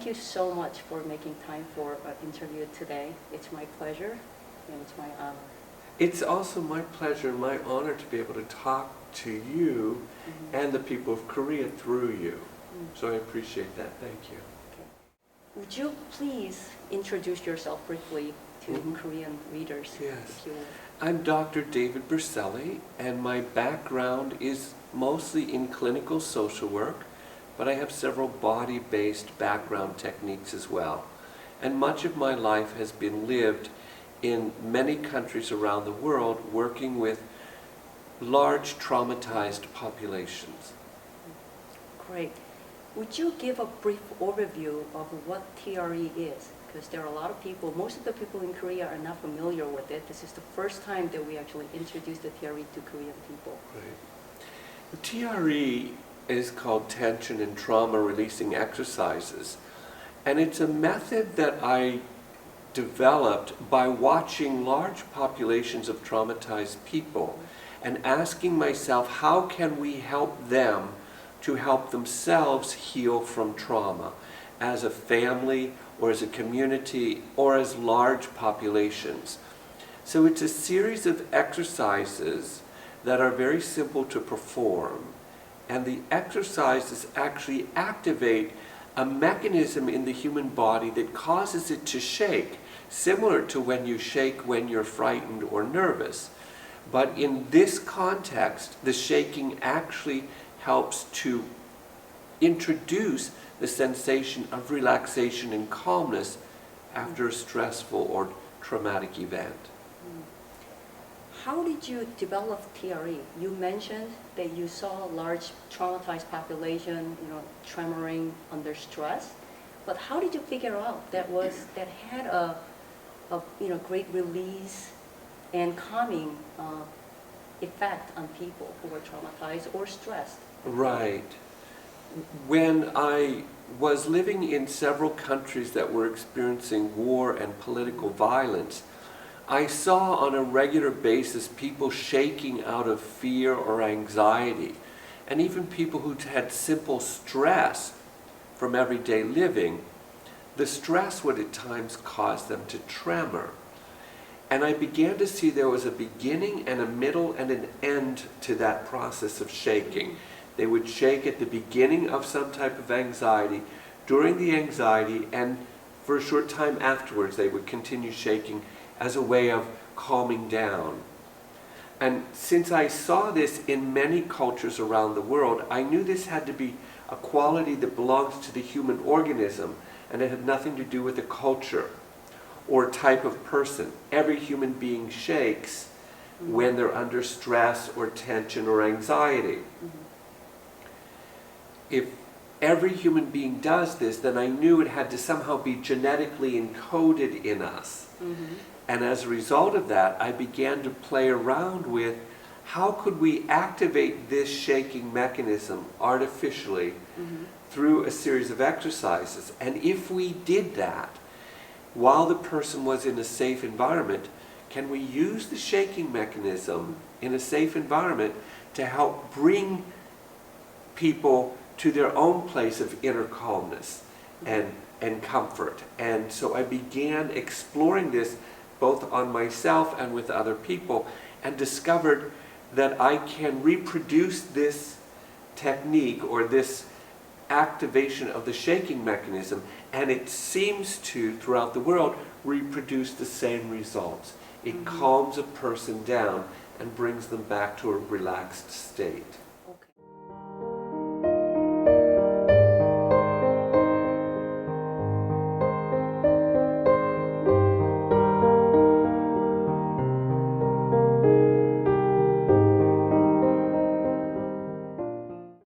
thank you so much for making time for an interview today. It's my pleasure and it's my honor. It's also my pleasure and my honor to be able to talk to you and the people of Korea through you. So I appreciate that. Thank you. Okay. Would you please introduce yourself briefly to Korean readers? Yes. If you would. I'm Dr. David Berselli, and my background is mostly in clinical social work, but I have several body-based background techniques as well. And much of my life has been lived in many countries around the world working with large traumatized populations. Great. Would you give a brief overview of what TRE is? Because there are a lot of people, most of the people in Korea are not familiar with it. This is the first time that we actually introduced the TRE to Korean people. Right. The TRE is called Tension and Trauma Releasing Exercises, and it's a method that I developed by watching large populations of traumatized people and asking myself, how can we help them to help themselves heal from trauma as a family or as a community or as large populations. So it's a series of exercises that are very simple to perform, and the exercises actually activate a mechanism in the human body that causes it to shake, similar to when you shake when you're frightened or nervous. But in this context, the shaking actually helps to introduce the sensation of relaxation and calmness after a stressful or traumatic event. How did you develop TRE? You mentioned that you saw a large traumatized population, tremoring under stress. But how did you figure out that had a great release and calming effect on people who were traumatized or stressed? Right. When I was living in several countries that were experiencing war and political violence, I saw on a regular basis people shaking out of fear or anxiety, and even people who had simple stress from everyday living. The stress would at times cause them to tremor. And I began to see there was a beginning and a middle and an end to that process of shaking. They would shake at the beginning of some type of anxiety, during the anxiety, and for a short time afterwards they would continue shaking as a way of calming down. And since I saw this in many cultures around the world, I knew this had to be a quality that belongs to the human organism, and it had nothing to do with a culture or type of person. Every human being shakes when they're under stress or tension or anxiety. If every human being does this, then I knew it had to somehow be genetically encoded in us. And as a result of that, I began to play around with how could we activate this shaking mechanism artificially through a series of exercises. And if we did that, while the person was in a safe environment, can we use the shaking mechanism in a safe environment to help bring people to their own place of inner calmness and comfort? And so I began exploring this both on myself and with other people, and discovered that I can reproduce this technique or this activation of the shaking mechanism, and it seems to, throughout the world, reproduce the same results. It calms a person down and brings them back to a relaxed state.